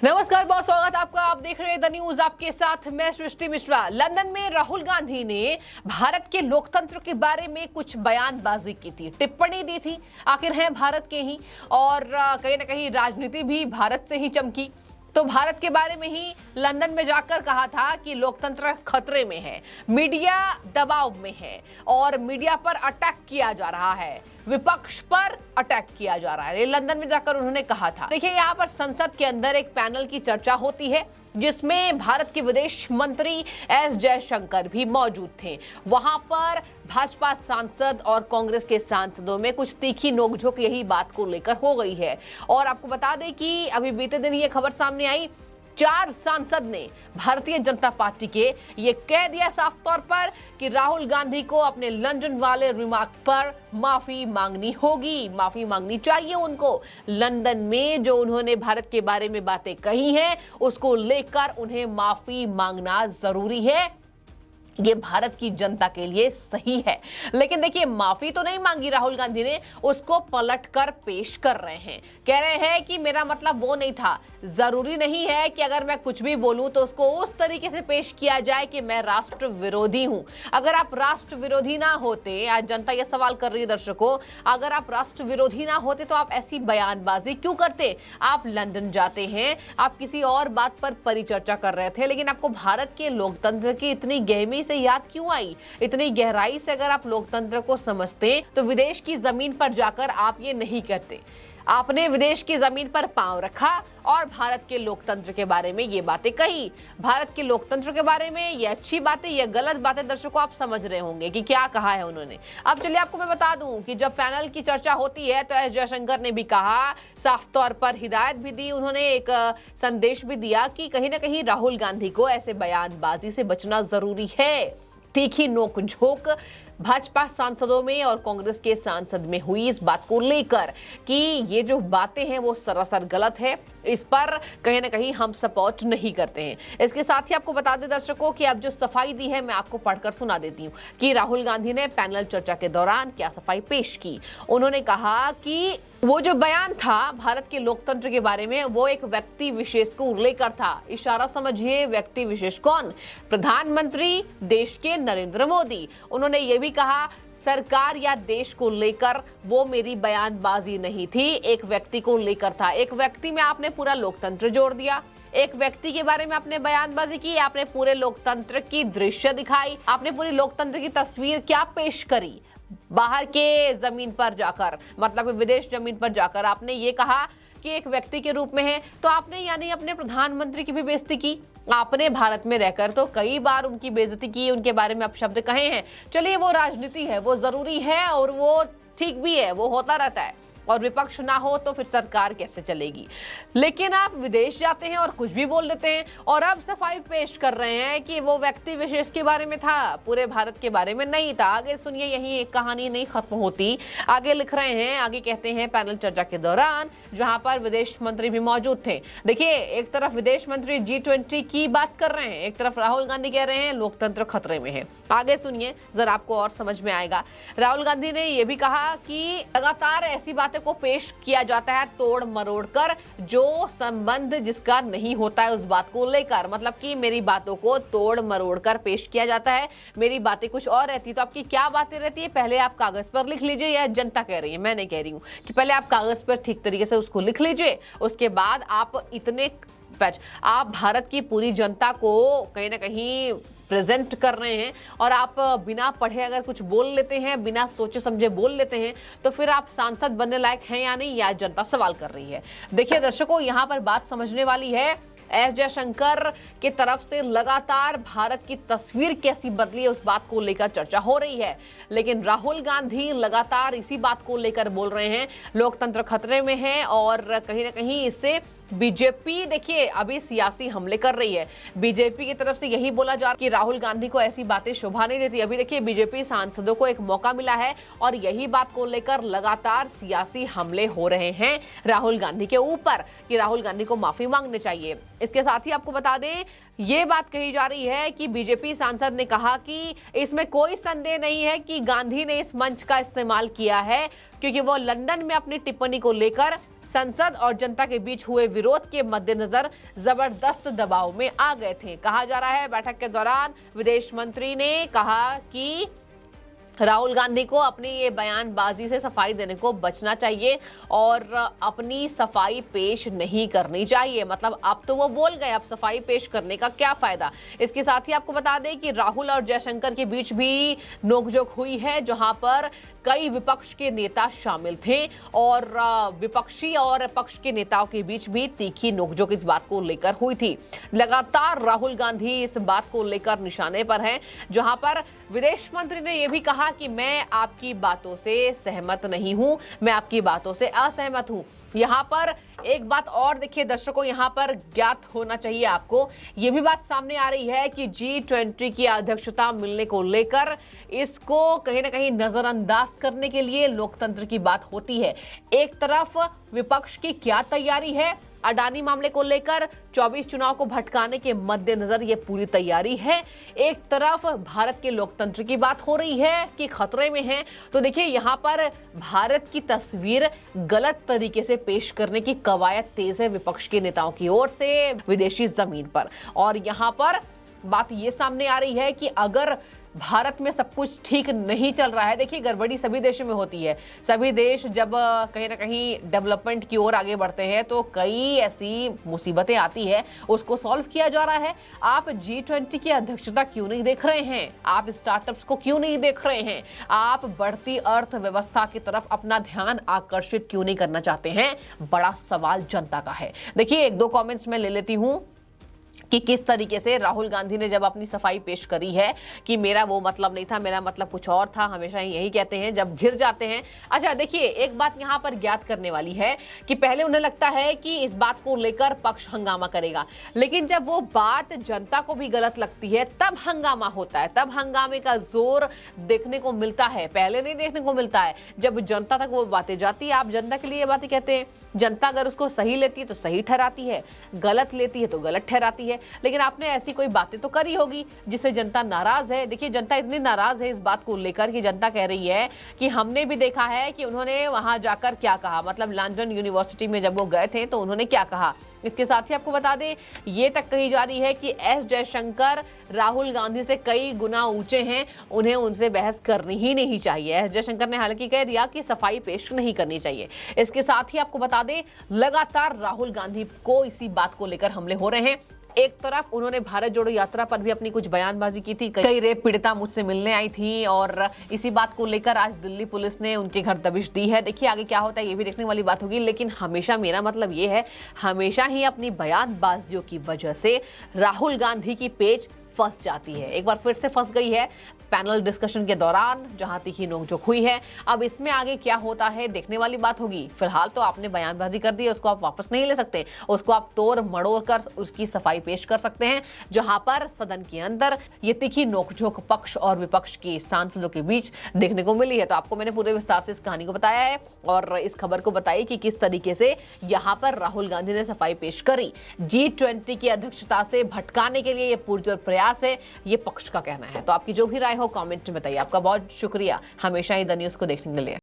नमस्कार, बहुत स्वागत आपका। आप देख रहे हैं द न्यूज, आपके साथ मैं सृष्टि मिश्रा। लंदन में राहुल गांधी ने भारत के लोकतंत्र के बारे में कुछ बयानबाजी की थी, टिप्पणी दी थी। आखिर हैं भारत के ही, और कहीं ना कहीं राजनीति भी भारत से ही चमकी। तो भारत के बारे में ही लंदन में जाकर कहा था कि लोकतंत्र खतरे में है, मीडिया दबाव में है और मीडिया पर अटैक किया जा रहा है, विपक्ष पर अटैक किया जा रहा है। ये लंदन में जाकर उन्होंने कहा था। देखिए, यहाँ पर संसद के अंदर एक पैनल की चर्चा होती है जिसमें भारत के विदेश मंत्री एस जयशंकर भी मौजूद थे। वहां पर भाजपा सांसद और कांग्रेस के सांसदों में कुछ तीखी नोकझोंक यही बात को लेकर हो गई है। और आपको बता दें कि अभी बीते दिन ये खबर सामने आई, 4 सांसद ने भारतीय जनता पार्टी के ये कह दिया साफ तौर पर कि राहुल गांधी को अपने लंदन वाले रिमार्क पर माफी मांगनी होगी, माफी मांगनी चाहिए उनको। लंदन में जो उन्होंने भारत के बारे में बातें कही हैं उसको लेकर उन्हें माफी मांगना जरूरी है। ये भारत की जनता के लिए सही है। लेकिन देखिए, माफी तो नहीं मांगी राहुल गांधी ने, उसको पलटकर पेश कर रहे हैं। कह रहे हैं कि मेरा मतलब वो नहीं था। जरूरी नहीं है कि अगर मैं कुछ भी बोलूं तो उसको उस तरीके से पेश किया जाए कि मैं राष्ट्र विरोधी हूं। अगर आप राष्ट्र विरोधी ना होते, आज जनता ये सवाल कर रही है दर्शकों, अगर आप राष्ट्र विरोधी ना होते तो आप ऐसी बयानबाजी क्यों करते? आप लंदन जाते हैं, आप किसी और बात पर परिचर्चा कर रहे थे, लेकिन आपको भारत के लोकतंत्र की इतनी गहमी से याद क्यों आई? इतनी गहराई से अगर आप लोकतंत्र को समझते तो विदेश की जमीन पर जाकर आप ये नहीं करते। आपने विदेश की जमीन पर पांव रखा और भारत के लोकतंत्र के बारे में ये बातें कही। भारत के लोकतंत्र के बारे में ये अच्छी बातें, ये गलत बातें, दर्शकों आप समझ रहे होंगे कि क्या कहा है उन्होंने। अब चलिए आपको मैं बता दूं कि जब पैनल की चर्चा होती है तो एस जयशंकर ने भी कहा, साफ तौर पर हिदायत भी दी, उन्होंने एक संदेश भी दिया कि कहीं ना कहीं राहुल गांधी को ऐसे बयानबाजी से बचना जरूरी है। तीखी नोकझोंक भाजपा सांसदों में और कांग्रेस के सांसद में हुई इस बात को लेकर कि ये जो बातें हैं वो सरासर गलत है, इस पर कहीं ना कहीं हम सपोर्ट नहीं करते हैं। इसके साथ ही आपको बता दें दर्शकों कि अब जो सफाई दी है मैं आपको पढ़कर सुना देती हूँ कि राहुल गांधी ने पैनल चर्चा के दौरान क्या सफाई पेश की। उन्होंने कहा कि वो जो बयान था भारत के लोकतंत्र के बारे में वो एक व्यक्ति विशेष को लेकर था। इशारा समझिए, व्यक्ति विशेष कौन? प्रधानमंत्री देश के नरेंद्र मोदी। उन्होंने ये भी कहा, सरकार या देश को लेकर वो मेरी बयानबाजी नहीं थी, एक व्यक्ति को लेकर था। एक व्यक्ति में आपने पूरा लोकतंत्र जोड़ दिया, एक व्यक्ति के बारे में आपने बयानबाजी की, आपने पूरे लोकतंत्र की दृश्य दिखाई, आपने पूरी लोकतंत्र की तस्वीर क्या पेश करी। बाहर के जमीन पर जाकर, मतलब विदेश जमीन पर जाकर आपने ये कहा कि एक व्यक्ति के रूप में है, तो आपने यानी अपने प्रधानमंत्री की भी बेइज्जती की। आपने भारत में रहकर तो कई बार उनकी बेइज्जती की, उनके बारे में अपशब्द कहे हैं। चलिए, वो राजनीति है, वो जरूरी है और वो ठीक भी है, वो होता रहता है। और विपक्ष ना हो तो फिर सरकार कैसे चलेगी? लेकिन आप विदेश जाते हैं और कुछ भी बोल देते हैं और अब सफाई पेश कर रहे हैं कि वो व्यक्ति विशेष के बारे में था, पूरे भारत के बारे में नहीं था। आगे सुनिए, यही एक कहानी नहीं खत्म होती। आगे लिख रहे हैं, आगे कहते हैं, पैनल चर्चा के दौरान जहां पर विदेश मंत्री भी मौजूद थे। देखिए, एक तरफ विदेश मंत्री G20 की बात कर रहे हैं, एक तरफ राहुल गांधी कह रहे हैं लोकतंत्र खतरे में है। आगे सुनिए, जरा आपको और समझ में आएगा। राहुल गांधी ने यह भी कहा कि लगातार ऐसी बातें को पेश किया जाता है तोड़ मरोड़ कर, जो संबंध जिसका नहीं होता है उस बात को लेकर। मतलब कि मेरी बातों को तोड़ मरोड़ कर पेश किया जाता है, मेरी बातें कुछ और रहती, तो आपकी क्या बातें रहती है पहले आप कागज पर लिख लीजिए। यह जनता कह रही है, मैं नहीं कह रही हूं कि पहले आप कागज पर ठीक तरीके से उसको लिख लीजिए, उसके बाद आप इतने आप भारत की पूरी जनता को कहीं ना कहीं प्रेजेंट कर रहे हैं और आप बिना पढ़े अगर कुछ बोल लेते हैं, बिना सोचे समझे बोल लेते हैं, तो फिर आप सांसद बनने लायक हैं या नहीं, यह जनता सवाल कर रही है। देखिए दर्शकों, यहां पर बात समझने वाली है। एस जयशंकर की तरफ से लगातार भारत की तस्वीर कैसी बदली है उस बात को लेकर चर्चा हो रही है, लेकिन राहुल गांधी लगातार इसी बात को लेकर बोल रहे हैं लोकतंत्र खतरे में है और कहीं ना कहीं इससे बीजेपी, देखिए, अभी सियासी हमले कर रही है। बीजेपी की तरफ से यही बोला जा रहा है कि राहुल गांधी को ऐसी बातें शोभा नहीं देती। अभी देखिए, बीजेपी सांसदों को एक मौका मिला है और यही बात को लेकर लगातार सियासी हमले हो रहे हैं राहुल गांधी के ऊपर कि राहुल गांधी को माफी मांगनी चाहिए। इसके साथ ही आपको बता दें, ये बात कही जा रही है कि बीजेपी सांसद ने कहा कि इसमें कोई संदेह नहीं है कि गांधी ने इस मंच का इस्तेमाल किया है क्योंकि वो लंदन में अपनी टिप्पणी को लेकर संसद और जनता के बीच हुए विरोध के मद्देनजर जबरदस्त दबाव में आ गए थे। कहा जा रहा है बैठक के दौरान विदेश मंत्री ने कहा कि राहुल गांधी को अपनी ये बयानबाजी से सफाई देने को बचना चाहिए और अपनी सफाई पेश नहीं करनी चाहिए। मतलब अब तो वो बोल गए, अब सफाई पेश करने का क्या फायदा। इसके साथ ही आपको बता दें कि राहुल और जयशंकर के बीच भी नोकझोंक हुई है, जहां पर कई विपक्ष के नेता शामिल थे और विपक्षी और पक्ष के नेताओं के बीच भी तीखी नोकझोंक इस बात को लेकर हुई थी। लगातार राहुल गांधी इस बात को लेकर निशाने पर हैं, जहां पर विदेश मंत्री ने यह भी कहा कि मैं आपकी बातों से सहमत नहीं हूं, मैं आपकी बातों से असहमत हूं। यहाँ पर एक बात और देखिए दर्शकों, यहाँ पर ज्ञात होना चाहिए आपको, ये भी बात सामने आ रही है कि G20 की अध्यक्षता मिलने को लेकर इसको कहीं ना कहीं नजरअंदाज करने के लिए लोकतंत्र की बात होती है। एक तरफ विपक्ष की क्या तैयारी है, अडानी मामले को लेकर 24 चुनाव को भटकाने के मद्देनजर ये पूरी तैयारी है। एक तरफ भारत के लोकतंत्र की बात हो रही है कि खतरे में है। तो देखिए यहाँ पर भारत की तस्वीर गलत तरीके से पेश करने की कवायद तेज है विपक्ष के नेताओं की ओर से विदेशी जमीन पर। और यहाँ पर बात ये सामने आ रही है कि अगर भारत में सब कुछ ठीक नहीं चल रहा है, देखिए गड़बड़ी सभी देशों में होती है। सभी देश जब कहीं ना कहीं डेवलपमेंट की ओर आगे बढ़ते हैं तो कई ऐसी मुसीबतें आती है, उसको सॉल्व किया जा रहा है। आप G20 की अध्यक्षता क्यों नहीं देख रहे हैं? आप स्टार्टअप्स को क्यों नहीं देख रहे हैं? आप बढ़ती अर्थव्यवस्था की तरफ अपना ध्यान आकर्षित क्यों नहीं करना चाहते हैं? बड़ा सवाल जनता का है। देखिए एक दो कॉमेंट्स में ले लेती हूं कि किस तरीके से राहुल गांधी ने जब अपनी सफाई पेश करी है कि मेरा वो मतलब नहीं था, मेरा मतलब कुछ और था। हमेशा यही कहते हैं जब घिर जाते हैं। अच्छा देखिए एक बात यहाँ पर ज्ञात करने वाली है कि पहले उन्हें लगता है कि इस बात को लेकर पक्ष हंगामा करेगा, लेकिन जब वो बात जनता को भी गलत लगती है तब हंगामा होता है, तब हंगामे का जोर देखने को मिलता है, पहले नहीं देखने को मिलता है। जब जनता तक वो बातें जाती है, आप जनता के लिए ये बातें कहते हैं, जनता अगर उसको सही लेती है तो सही ठहराती है, गलत लेती है तो गलत ठहराती है। लेकिन आपने ऐसी कोई बातें तो करी होगी जिससे जनता नाराज है। देखिए जनता इतनी नाराज है इस बात को लेकर कि जनता कह रही है कि हमने भी देखा है कि उन्होंने वहां जाकर क्या कहा, मतलब लंदन यूनिवर्सिटी में जब वो गए थे तो उन्होंने क्या कहा। इसके साथ ही आपको बता दें ये तक कही जा रही है कि एस जयशंकर राहुल गांधी से कई गुना ऊंचे हैं, उन्हें उनसे बहस करनी ही नहीं चाहिए। एस जयशंकर ने हालांकि कह दिया कि सफाई पेश नहीं करनी चाहिए। इसके साथ ही आपको बता दें लगातार राहुल गांधी को इसी बात को लेकर हमले हो रहे हैं। एक तरफ उन्होंने भारत जोड़ो यात्रा पर भी अपनी कुछ बयानबाजी की थी, कई रेप पीड़िता मुझसे मिलने आई थी और इसी बात को लेकर आज दिल्ली पुलिस ने उनके घर दबिश दी है। देखिए आगे क्या होता है ये भी देखने वाली बात होगी, लेकिन हमेशा मेरा मतलब ये है, हमेशा ही अपनी बयानबाजियों की वजह से राहुल गांधी की पेच फंस जाती है। एक बार फिर से फंस गई है पैनल डिस्कशन के दौरान जहां तीखी नोकझोंक हुई है। अब इसमें आगे क्या होता है देखने वाली बात होगी। फिलहाल तो आपने बयानबाजी कर दी है, उसको आप वापस नहीं ले सकते, उसको आप तोड़ मड़ोड़ कर उसकी सफाई पेश कर सकते हैं। जहां पर सदन के अंदर ये तीखी नोकझोंक पक्ष और विपक्ष के सांसदों के बीच देखने को मिली है। तो आपको मैंने पूरे विस्तार से इस कहानी को बताया है और इस खबर को बताई कि किस तरीके से यहाँ पर राहुल गांधी ने सफाई पेश करी। G20 की अध्यक्षता से भटकाने के लिए ये पुरजोर प्रयास है, ये पक्ष का कहना है। तो आपकी जो भी राय हो कमेंट में बताइए। आपका बहुत शुक्रिया हमेशा ही द न्यूज़ को देखने के लिए।